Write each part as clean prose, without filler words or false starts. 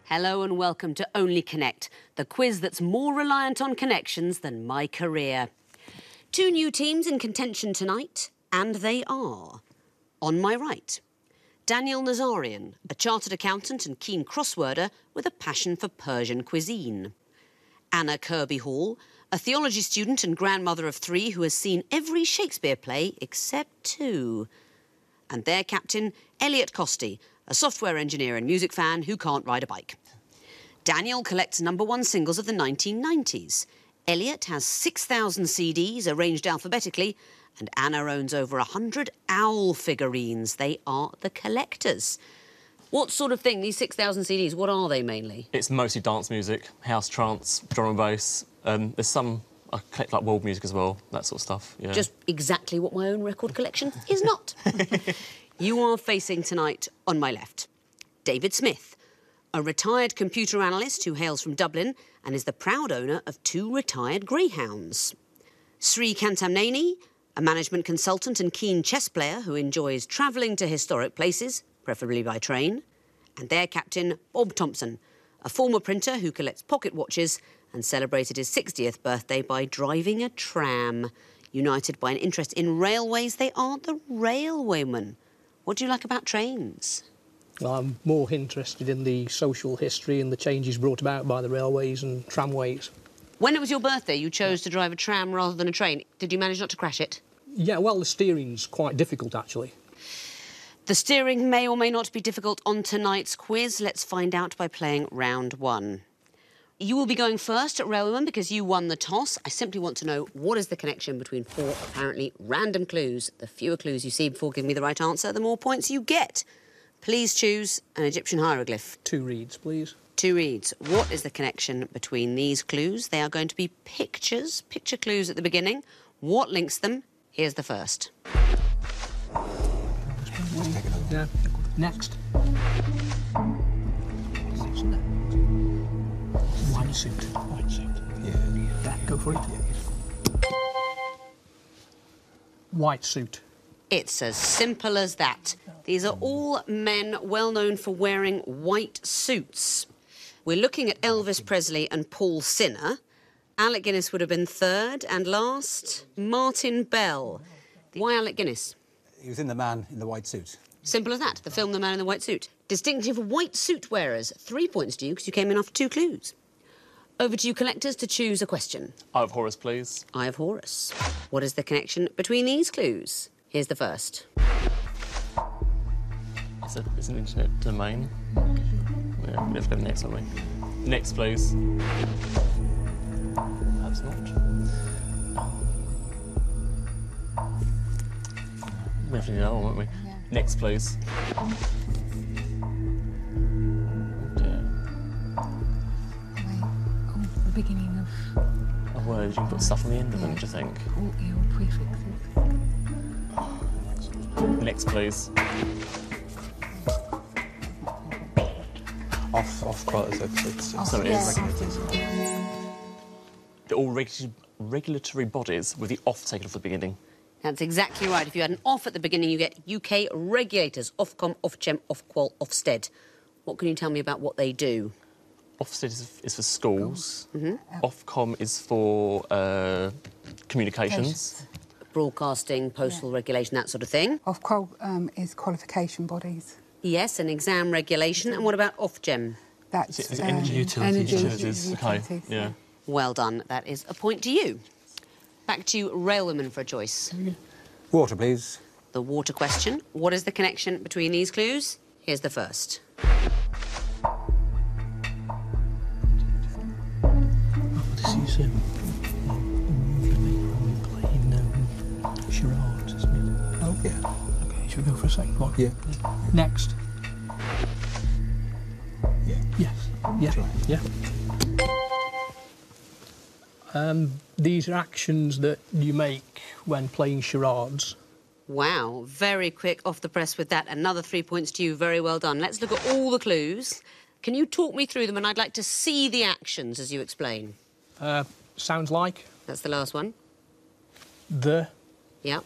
Hello and welcome to Only Connect, the quiz that's more reliant on connections than my career. 2 new teams in contention tonight, and they are... On my right, Daniel Nazarian, a chartered accountant and keen crossworder with a passion for Persian cuisine. Anna Kirby Hall, a theology student and grandmother of 3 who has seen every Shakespeare play except 2. And their captain, Elliot Costi, a software engineer and music fan who can't ride a bike. Daniel collects #1 singles of the 1990s. Elliot has 6,000 CDs arranged alphabetically, and Anna owns over 100 owl figurines. They are the collectors. What sort of thing, these 6,000 CDs, what are they mainly? It's mostly dance music, house, trance, drum and bass. There's some, I collect like world music as well, that sort of stuff, yeah. Just exactly what my own record collection is not. You are facing tonight, on my left, David Smith, a retired computer analyst who hails from Dublin and is the proud owner of 2 retired greyhounds. Sri Kantamneni, a management consultant and keen chess player who enjoys travelling to historic places, preferably by train. And their captain, Bob Thompson, a former printer who collects pocket watches and celebrated his 60th birthday by driving a tram. United by an interest in railways, they are the railwaymen. What do you like about trains? Well, I'm more interested in the social history and the changes brought about by the railways and tramways. When it was your birthday, you chose to drive a tram rather than a train. Did you manage not to crash it? Yeah, well, the steering's quite difficult, actually. The steering may or may not be difficult on tonight's quiz. Let's find out by playing round 1. You will be going first at Railwayman because you won the toss. I simply want to know what is the connection between 4 apparently random clues. The fewer clues you see before giving me the right answer, the more points you get. Please choose an Egyptian hieroglyph. 2 reeds, please. 2 reeds. What is the connection between these clues? They are going to be pictures, picture clues at the beginning. What links them? Here's the first. Yeah. Next. White suit. White suit. Yeah, go for it. White suit. It's as simple as that. These are all men well known for wearing white suits. We're looking at Elvis Presley and Paul Sinner. Alec Guinness would have been 3rd, and last, Martin Bell. Why Alec Guinness? He was in The Man in the White Suit. Simple as that, the film The Man in the White Suit. Distinctive white suit wearers. 3 points to you because you came in after 2 clues. Over to you collectors to choose a question. Eye of Horus, please. Eye of Horus. What is the connection between these clues? Here's the first. It's an internet domain. Yeah, let's go next, won't we? Next, please. Perhaps not. We have to do that one, won't we? Yeah. Next, please. The beginning of... A word, you can put stuff on the end of them, do you think? All prefixes. Next, please. Off quotas, So it is. Yeah. They're all regulatory bodies with the off taken off the beginning. That's exactly right. If you had an off at the beginning, you get UK regulators. Ofcom, Ofgem, Ofqual, Ofsted. What can you tell me about what they do? Ofsted is for schools. Ofcom is for communications. Broadcasting, postal regulation, that sort of thing. Ofqual is qualification bodies. Yes, and exam regulation. And what about Ofgem? That's Is it energy utilities? Utilities. Okay, yeah. Well done. That is a point to you. Back to Railwayman for a choice. Water, please. The water question. What is the connection between these clues? Here's the first. This is playing charades, isn't it? Oh, yeah. OK, should we go for a second one? Yeah. Next. Yeah. Yes. Yeah. That's right. Yeah. These are actions that you make when playing charades. Wow, very quick off the press with that. Another 3 points to you. Very well done. Let's look at all the clues. Can you talk me through them? And I'd like to see the actions as you explain. Sounds like. That's the last one. The. Yeah.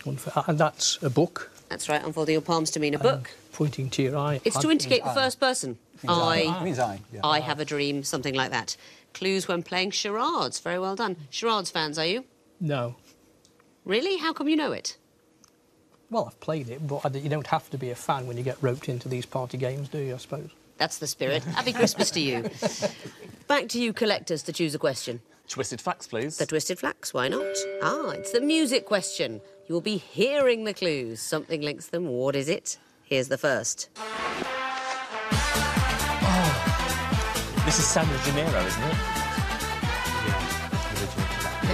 And that's a book. That's right, unfolding your palms to mean a book. Pointing to your eye. It's to indicate the first person. It means I. Yeah. I have a dream, something like that. Clues when playing charades. Very well done. Charades fans, are you? No. Really? How come you know it? Well, I've played it, but you don't have to be a fan when you get roped into these party games, do you, I suppose? That's the spirit. Happy Christmas to you. Back to you collectors to choose a question. Twisted facts, please. The Twisted Flax, why not? Ah, it's the music question. You'll be hearing the clues. Something links them. What is it? Here's the first. This is San Janeiro, isn't it?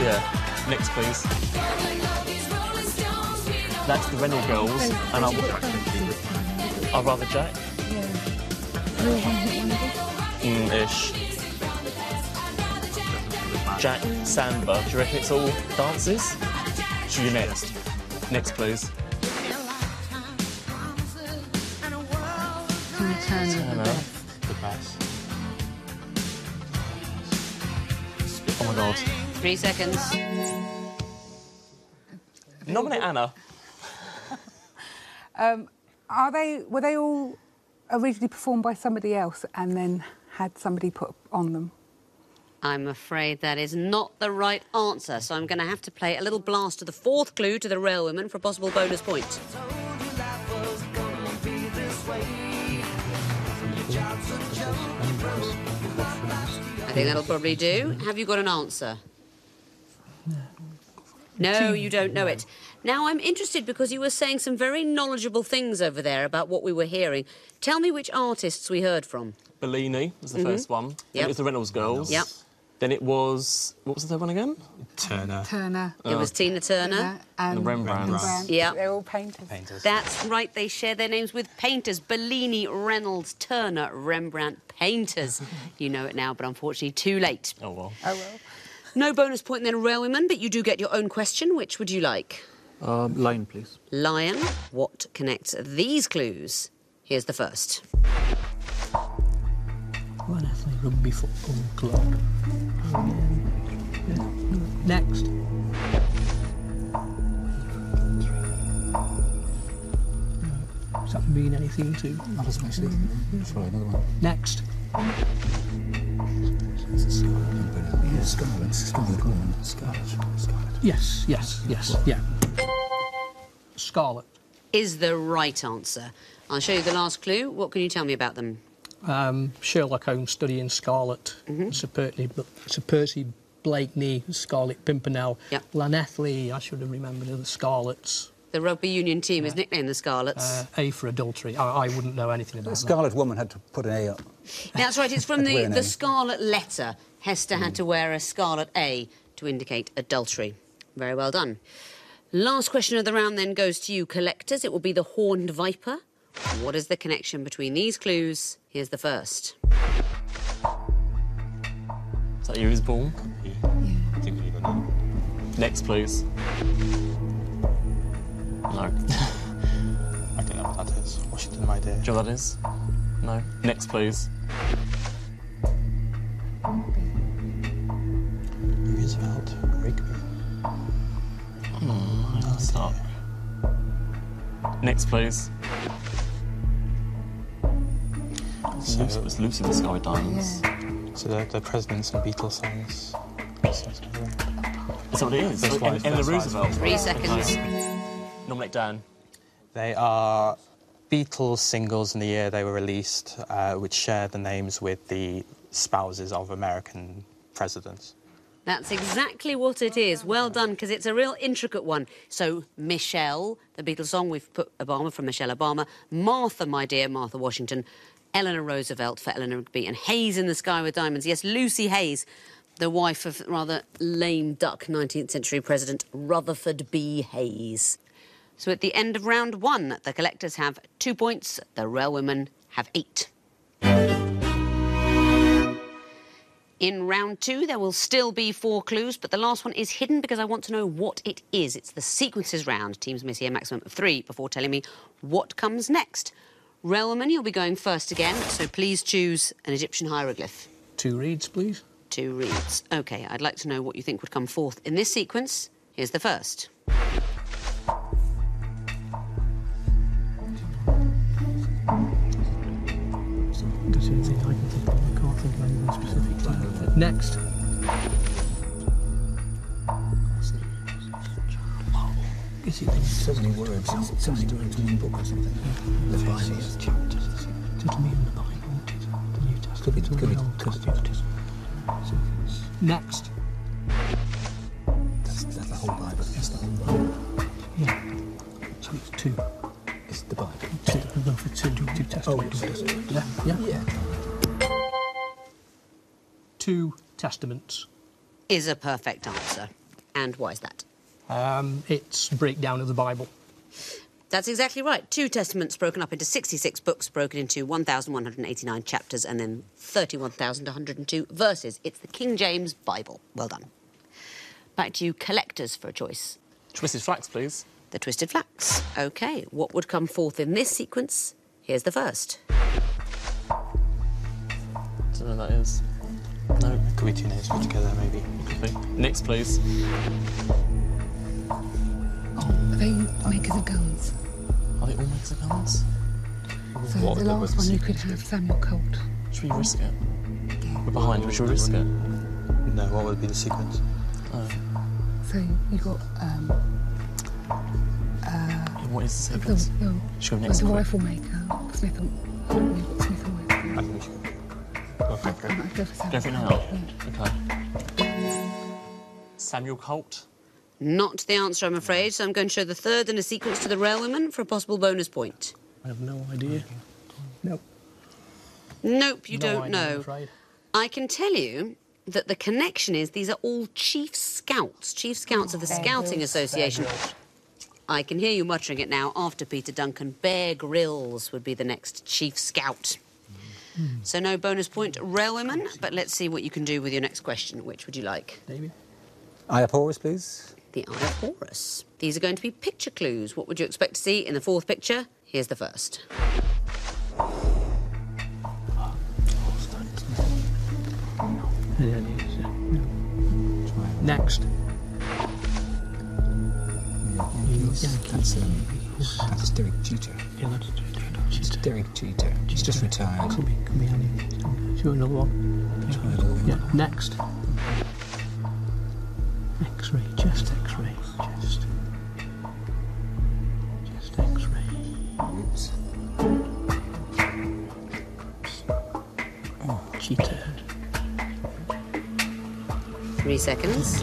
Yeah. Next, please. That's the Reynolds Girls, and I'd rather Jack. Ish. Jack Samba. Do you reckon it's all dances? Should you next? Next, please. Turner. The best. Oh my God. 3 seconds. Nominate Anna. Were they all originally performed by somebody else and then had somebody put on them? I'm afraid that is not the right answer, so I'm going to have to play a little blast to the fourth clue to the Railwomen for a possible bonus point. I think that'll probably do. Have you got an answer? No, you don't know it. Now, I'm interested because you were saying some very knowledgeable things over there about what we were hearing. Tell me which artists we heard from. Bellini was the first one. Then it was the Reynolds Girls. Yep. Then it was... What was the third one again? Turner. It was Tina Turner. And Rembrandts. Yeah. They're all painters. That's right, they share their names with painters. Bellini, Reynolds, Turner, Rembrandt, painters. You know it now, but unfortunately too late. Oh, well. Oh, well. No bonus point then, Railwomen, but you do get your own question. Which would you like? Lion, please. Lion. What connects these clues? Here's the first. One Athlete Rugby Football Club. Next. Does that mean anything to... Not especially. Sorry, another one. Next. Scarlet. Yes, yeah. Scarlet. Is the right answer. I'll show you the last clue. What can you tell me about them? Sherlock Holmes studying Scarlet. Sir Percy Blakeney, Scarlet Pimpernel. Yep. Llanelli, I should have remembered the Scarlets. The rugby union team is nicknamed the Scarlets. A for adultery. I wouldn't know anything about The that. Scarlet Woman had to put an A up. That's right, it's from Wear the name. Scarlet letter. Hester had to wear a scarlet A to indicate adultery. Very well done. Last question of the round then goes to you collectors. It will be the Horned Viper. What is the connection between these clues? Here's the first. Is that you who's born? Yeah. I think we even know. Next, please. No. I don't know what that is. Washington, my dear. Do you know what that is? No. Next, please. Roosevelt, Rigby. Stop. Next, please. So, It was Lucy the Sky with Diamonds. so the presidents and Beatles songs. That's what it is. That's why- Eleanor that's why- Roosevelt. 3 seconds. Nominate Dan. They are Beatles singles in the year they were released, which share the names with the spouses of American presidents. That's exactly what it is. Well done, because it's a real intricate one. So, Michelle, the Beatles song, we've put Obama from Michelle Obama. Martha, my dear, Martha Washington. Eleanor Roosevelt for Eleanor Rigby. And Hayes in the Sky with Diamonds. Yes, Lucy Hayes, the wife of rather lame duck 19th century President Rutherford B. Hayes. So at the end of round one, the collectors have 2 points. The Railwomen have 8. In round two, there will still be 4 clues, but the last one is hidden because I want to know what it is. It's the sequences round. Teams may see a maximum of 3 before telling me what comes next. Railwomen, you'll be going first again, so please choose an Egyptian hieroglyph. 2 reads, please. 2 reads. OK, I'd like to know what you think would come forth in this sequence. Here's the first. Next. So many words. So many words in one book or something. The Bible. Could be. Next. That's the whole Bible. That's the whole Bible. Yeah. So it's 2. It's the Bible. 2. No, for 2 testaments. Yeah. 2 testaments. Is a perfect answer. And why is that? It's a breakdown of the Bible. That's exactly right. 2 testaments broken up into 66 books, broken into 1,189 chapters and then 31,102 verses. It's the King James Bible. Well done. Back to you, collectors, for a choice. Twisted Flax, please. The Twisted Flax. OK, what would come forth in this sequence? Here's the first. Don't know what that is. No. Could be 2 names put together, maybe. Could be. Next, please. Are they makers of guns? Are they all makers of guns? So the last one you could have Samuel Colt. Should we risk it? Yeah. We're behind. Should we risk it? No, what would be the sequence? So you got What is the sequence? Should we go next? the quick? rifle maker, Smith and Smith and Wesson. I think we should go for it. I'd go for Samuel Go for it now. Colt, yeah. OK. Samuel Colt. Not the answer, I'm afraid, so I'm going to show the third in a sequence to the railwayman for a possible bonus point. I have no idea. Nope. Nope, you No don't idea, I'm know. afraid. I can tell you that the connection is these are all Chief Scouts of the Scouting Association. I can hear you muttering it now after Peter Duncan. Bear Grylls would be the next Chief Scout. So no bonus point, railwayman, but let's see what you can do with your next question. Which would you like? David? Eye of Horus, please. The Eye of Horus. These are going to be picture clues. What would you expect to see in the 4th picture? Here's the first. Next. That's Derek Jeter. Yeah, that's It's Derek Jeter. He's just retired. Could be Annie. Show another one. Yeah, next. X-ray, chest X-ray, chest X-ray. Oops. Cheetah. 3 seconds.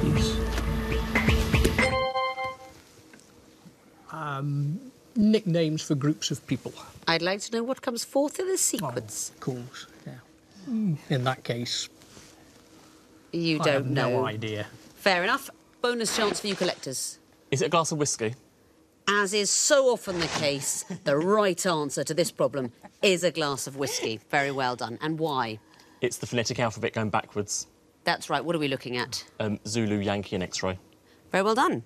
Nicknames for groups of people. I'd like to know what comes forth in this sequence. Of course, yeah. In that case, You I don't have know. no idea. Fair enough. Bonus chance for you collectors. Is it a glass of whiskey? As is so often the case, the right answer to this problem is a glass of whiskey. Very well done. And why? It's the phonetic alphabet going backwards. That's right. What are we looking at? Zulu, Yankee and X-ray. Very well done.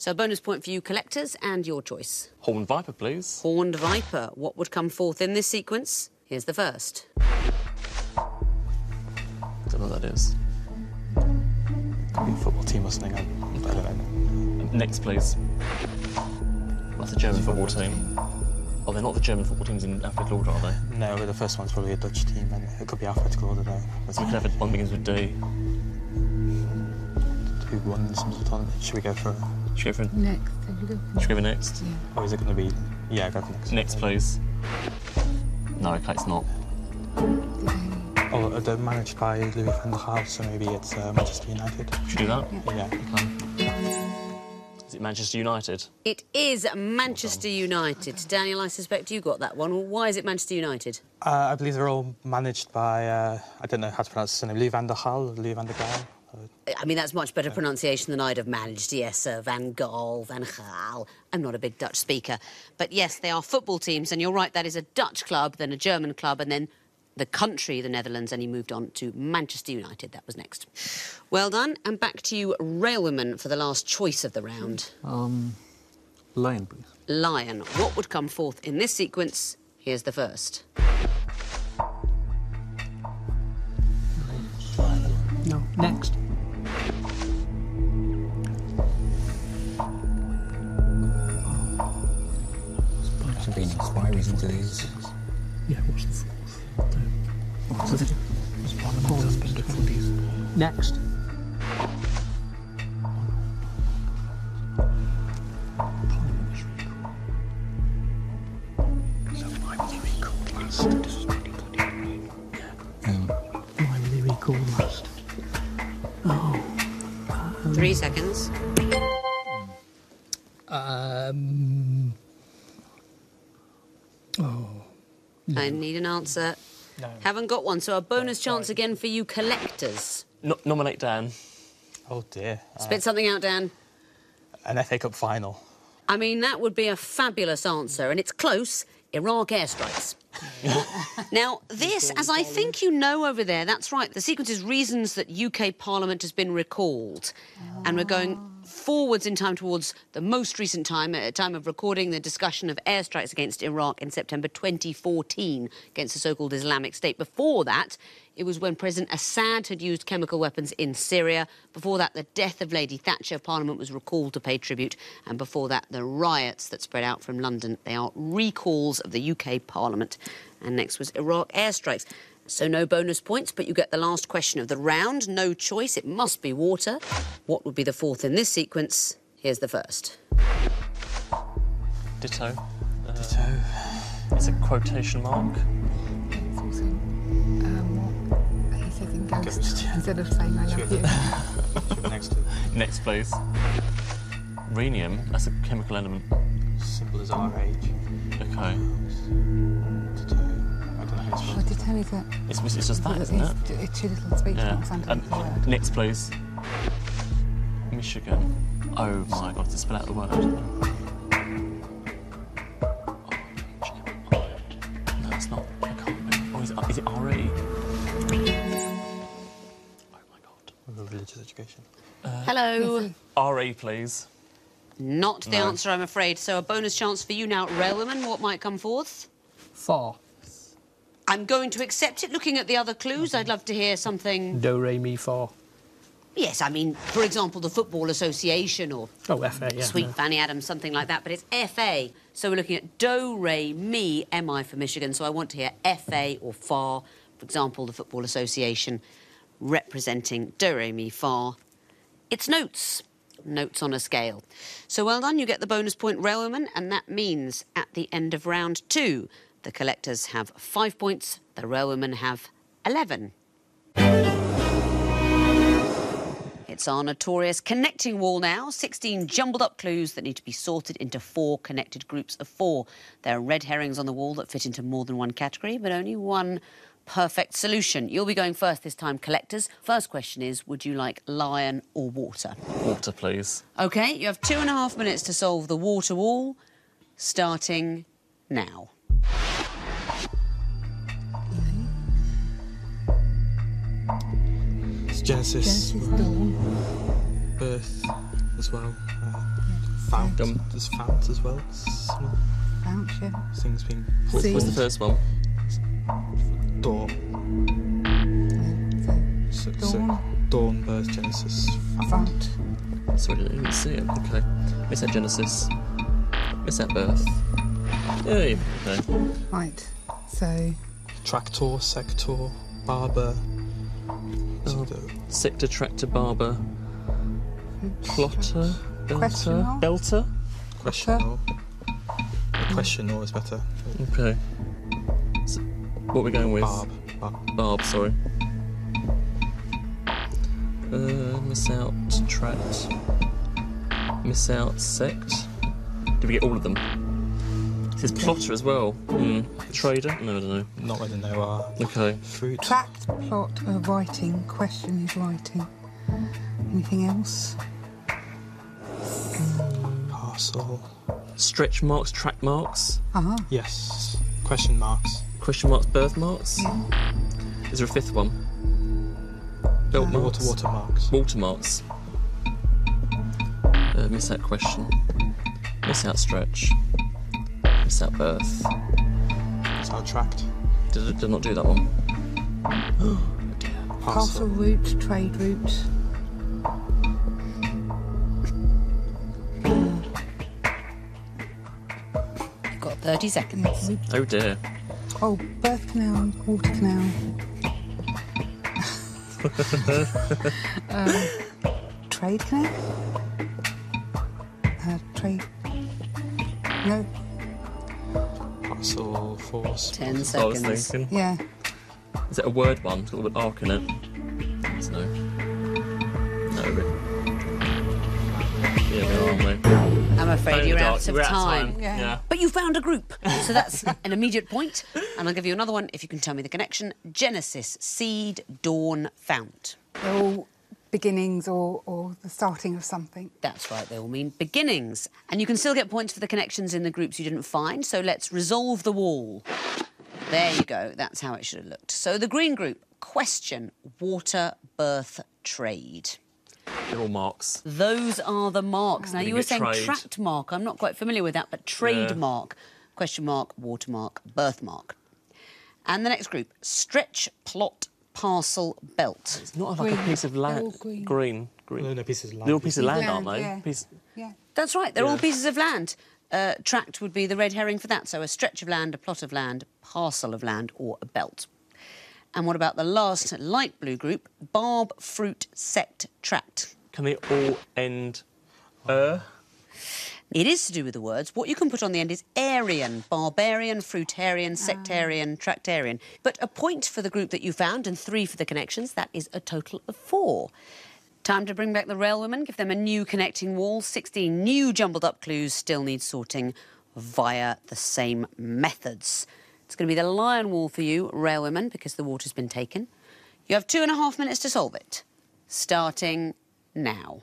So a bonus point for you collectors and your choice. Horned Viper, please. Horned Viper. What would come forth in this sequence? Here's the first. Don't know what that is. Could be a football team or something. I don't know. Next, please. That's a German football team. Oh, they're not the German football teams in alphabetical order, are they? No, but the first one's probably a Dutch team, and it could be alphabetical order though. We could have one begins with D. Who won some sort of tournament? Should we go for? Should we go for, Next, there you go. should we go for next? Or is it going to be? Yeah, go for next. Next, please. No, OK, it's not. Oh, they're managed by Louis van der Gaal, so maybe it's Manchester United. Should we do that? Yeah. Is it Manchester United? It is Manchester United. Daniel, I suspect you got that one. Why is it Manchester United? I believe they're all managed by, I don't know how to pronounce his name, Louis van der Gaal, Louis van der Gaal. I mean, that's much better pronunciation than I'd have managed. Yes, sir. Van Gaal, Van Gaal. I'm not a big Dutch speaker. But yes, they are football teams, and you're right, that is a Dutch club, then a German club, and then the country, the Netherlands, and he moved on to Manchester United. That was next. Well done. And back to you, Railwayman, for the last choice of the round. Lion, please. Lion. What would come forth in this sequence? Here's the first. No, next. There's been inquiries into these. Yeah, what's the 4th? What's it? Next. Why were they recalled last? 3 seconds. I need an answer. No. Haven't got one, so a bonus chance again for you collectors. Nominate Dan. Oh dear. Spit something out, Dan. An FA Cup final. I mean, that would be a fabulous answer, and it's close. Iraq airstrikes. Now, this, as I think you know over there, that's right, the sequence is reasons that UK Parliament has been recalled. And we're going forwards in time towards the most recent time, at time of recording the discussion of airstrikes against Iraq in September 2014 against the so-called Islamic State. Before that, it was when President Assad had used chemical weapons in Syria. Before that, the death of Lady Thatcher. Parliament was recalled to pay tribute. And before that, the riots that spread out from London. They are recalls of the UK Parliament. And next was Iraq airstrikes. So no bonus points, but you get the last question of the round. No choice. It must be water. What would be the fourth in this sequence? Here's the first. Ditto. Ditto. It's a quotation mark. It's also what he says in Ghost, instead of saying I love you. Next to Next, please. Rhenium. That's a chemical element. symbol is RH. Okay. Ditto. I don't know how it's Well, spelled. Ditto is a... It's just that, isn't it? It's two little speech marks under the word. Next, please. Michigan. Oh my God, to spell out the word. No, it's not. I can't be. Oh, is it RE? Oh my God. Religious education. Hello. RE, please. Not the answer, I'm afraid. So a bonus chance for you now, Railwoman. What might come forth? Far. I'm going to accept it. Looking at the other clues, I'd love to hear something... Do, re, mi, fa. Yes, I mean, for example, the Football Association or Oh, FA, yeah. Sweet no. Fanny Adams, something like that. But it's FA. So we're looking at do, re, mi, mi for Michigan. So I want to hear FA or FA. For example, the Football Association representing do, re, mi, fa. It's notes. Notes on a scale. So well done, you get the bonus point, Railwoman, and that means at the end of round 2, the collectors have 5 points, the Railwomen have 11. It's our notorious connecting wall now. 16 jumbled up clues that need to be sorted into 4 connected groups of 4. There are red herrings on the wall that fit into more than one category, but only one perfect solution. You'll be going first this time, collectors. First question is, would you like lion or water? Water, please. OK, you have 2.5 minutes to solve the water wall, starting now. It's Genesis. Dawn. Birth as well. Fount. There's Fount as well. Some Bounce, yeah. things being What's the first one? Dawn. So, So, Dawn. Dawn, birth, Genesis, Fount. Fount. Sorry, I didn't even see it. OK. Miss that Genesis. Miss that birth. Yay. OK. Right, so... Tractor, sector, barber. Sector, tractor, barber. Plotter. Question mark? Belter. Question or. Question or is better. OK. So, what are we going with? Barb, sorry. Miss out, tract. Miss out, sect. Did we get all of them? It says plotter as well. Trader? No, I don't know. Not whether they are. OK. Fruit. Tract, plot, writing. Question is writing. Anything else? Parcel. Stretch marks, track marks. Uh-huh. Yes. Question marks. Question marks, birthmarks. Is there a fifth one? Belt marks. Watermarks. Watermarks. Miss out question. Miss out stretch. Miss out birth. Miss out tract. Did not do that one. Parcel route, trade route. You've got 30 seconds. Oh dear. Oh, birth canal, water canal. Trade connect? Trade... No? Muscle force. 10 That's what I was seconds. thinking. Yeah. Is it a word one? It's got an arc in it. It's no. No, but... Yeah, there aren't we? I'm afraid you're out of We're time. Yeah. But you found a group, so that's an immediate point. And I'll give you another one if you can tell me the connection. Genesis, seed, dawn, fount. They're all beginnings or the starting of something. That's right, they all mean beginnings. And you can still get points for the connections in the groups you didn't find, so let's resolve the wall. There you go, that's how it should have looked. So the green group, question, water, birth, trade. They're all marks. Those are the marks. Now, Gonna you were get saying trade. tract mark. I'm not quite familiar with that, but trademark. Question mark, watermark, birthmark. And the next group, stretch, plot, parcel, belt. It's not like a piece of land. all green. Green. No pieces of land. They're all pieces of land, Land, aren't they? yeah. Yeah. That's right, they're all Yeah. pieces of land. Tract would be the red herring for that. So a stretch of land, a plot of land, parcel of land, or a belt. And what about the last light blue group, barb, fruit, sect, tract? Can they all end It is to do with the words. What you can put on the end is Aryan, barbarian, fruitarian, sectarian, tractarian. But a point for the group that you found and 3 for the connections. That is a total of 4. Time to bring back the railwomen, give them a new connecting wall. 16 new jumbled up clues still need sorting via the same methods. It's going to be the lion wall for you, railwomen, because the water's been taken. You have 2.5 minutes to solve it. Starting now.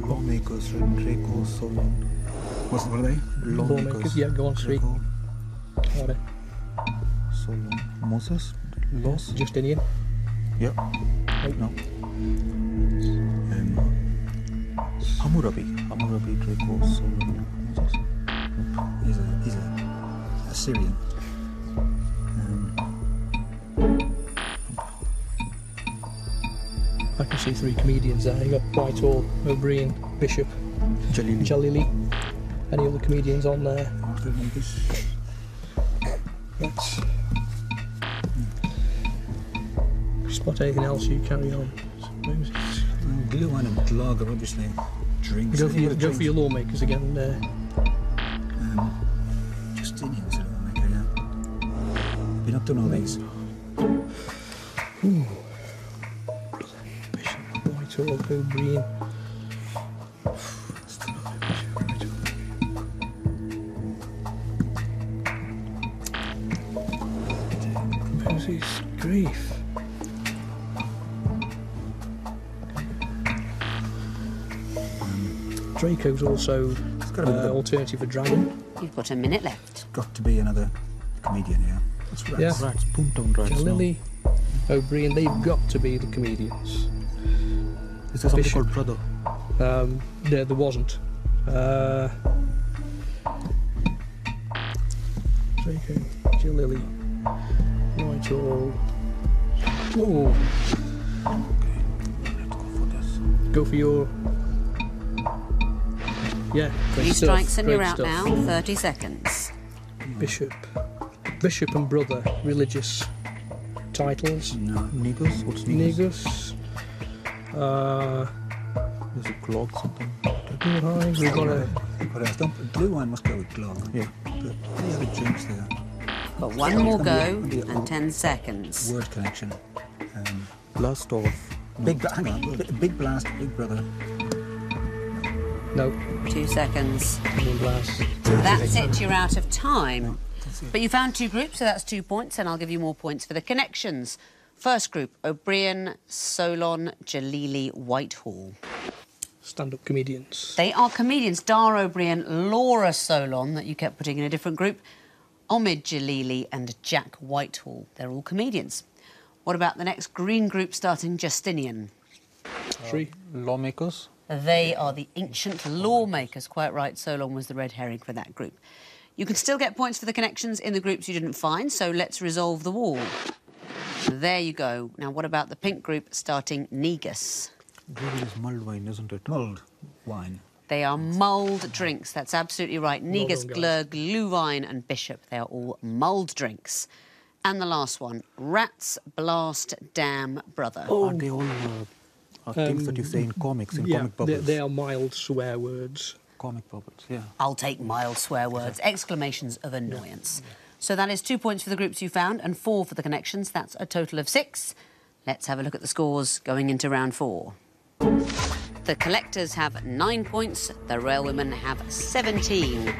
Lawmakers, Draco, Solon. What are they? Lawmakers, yeah, go on, sweet. Draco, Got it. Solon, Moses, Los. Justinian. Yeah. No. Hammurabi, Draco, Solon, Moses. Nope. He's a Assyrian. I can see 3 comedians there. You got Whitehall, O'Brien, Bishop, Jalili. Any other comedians on there? Let's spot anything else, you carry on. Gluan and Glog are obviously drinks. Go for your lawmakers again there. Justinian's a lawmaker, yeah. Been up to all these. Bishop, Whitehall, O'Brien. Moses, grief. Draco's also gotta be the- alternative for dragon. You've got a minute left. Got to be another comedian here. That's right. Yeah. Rats, Boomtown Rats. Jalili, O'Brien, they've got to be the comedians. Is there something Bishop. called Brother? There wasn't. Draco, Jalili, Whitehall. Whoa, Let's go for this. go for your. Yeah, great 3 stuff, strikes and great you're out stuff. now. 30 seconds. Bishop and brother, religious titles. No, Negus? What's Negus? Negus. There's a Glog something. We've got a. But I don't, blue wine must go with Glog. Yeah. But any other drinks there? Got one more go It'll be a- and 10 seconds. Word connection. Blast off. Hang on. Big blast, big brother. No, 2 seconds. one blast. That's it, you're out of time. But you found 2 groups, so that's 2 points, and I'll give you more points for the connections. First group, O'Brien, Solon, Jalili, Whitehall. Stand-up comedians. They are comedians. Dara O'Brien, Laura Solon, that you kept putting in a different group, Omid Jalili and Jack Whitehall. They're all comedians. What about the next green group starting Justinian? 3. Lawmakers. They are the ancient lawmakers. Quite right, Solon was the red herring for that group. You can still get points for the connections in the groups you didn't find, so let's resolve the wall. There you go. Now, what about the pink group starting Negus? Really is mulled wine, isn't it? Mulled wine. They are mulled drinks. That's absolutely right. Negus, done, guys. Glurg, Glühwein and Bishop. They are all mulled drinks. And the last one, Rat's Blast Damn Brother. Are they all things that you say in comics, in comic bubbles? they are mild swear words. Comic bubbles, yeah. I'll take mild swear words, exclamations of annoyance. So that is 2 points for the groups you found and 4 for the connections. That's a total of 6. Let's have a look at the scores going into round 4. The collectors have 9 points, the railwomen have 17.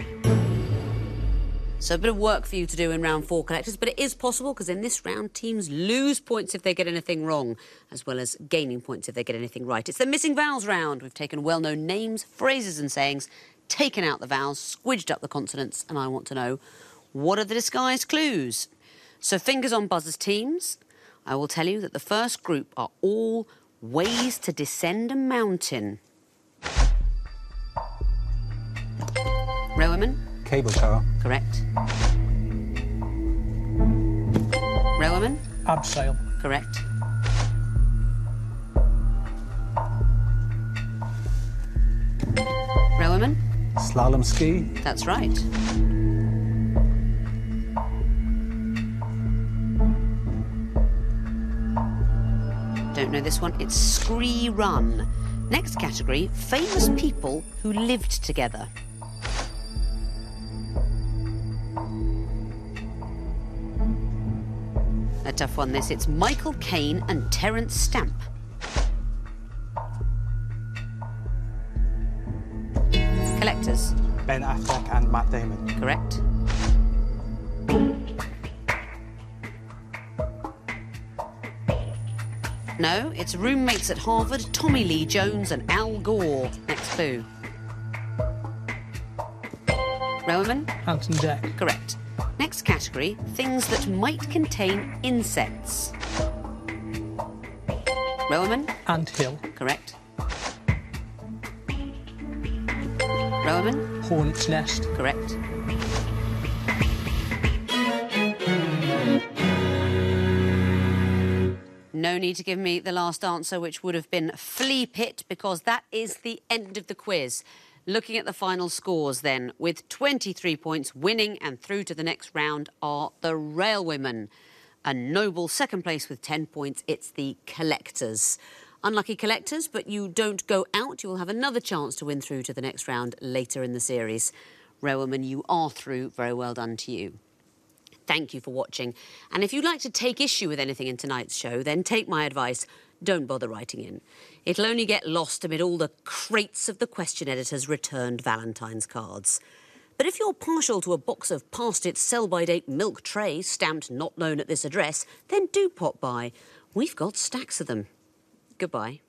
So a bit of work for you to do in round 4, collectors, but it is possible because in this round teams lose points if they get anything wrong, as well as gaining points if they get anything right. It's the missing vowels round. We've taken well-known names, phrases and sayings, taken out the vowels, squidged up the consonants, and I want to know, what are the disguised clues? So fingers on buzzers, teams. I will tell you that the first group are all ways to descend a mountain. Railwomen? Cable car. Correct. Railwomen? Abseil. Correct. Railwomen? Slalom ski. That's right. Don't know this one. It's Scree Run. Next category, famous people who lived together. A tough one, this. It's Michael Caine and Terence Stamp. Collectors. Ben Affleck and Matt Damon. Correct. No, it's roommates at Harvard, Tommy Lee Jones and Al Gore. Next clue. Railwomen? Anton Deck. Correct. Next category, things that might contain insects. Railwomen? Ant Hill. Correct. Railwomen? Hornet's Nest. Correct. No need to give me the last answer, which would have been Flea Pit, because that is the end of the quiz. Looking at the final scores then, with 23 points, winning and through to the next round are the Railwomen. A noble second place with 10 points, it's the Collectors. Unlucky collectors, but you don't go out. You will have another chance to win through to the next round later in the series. Railwomen, you are through. Very well done to you. Thank you for watching. And if you'd like to take issue with anything in tonight's show, then take my advice. Don't bother writing in. It'll only get lost amid all the crates of the question editor's returned Valentine's cards. But if you're partial to a box of past-its sell-by-date milk tray stamped not known at this address, then do pop by. We've got stacks of them. Goodbye.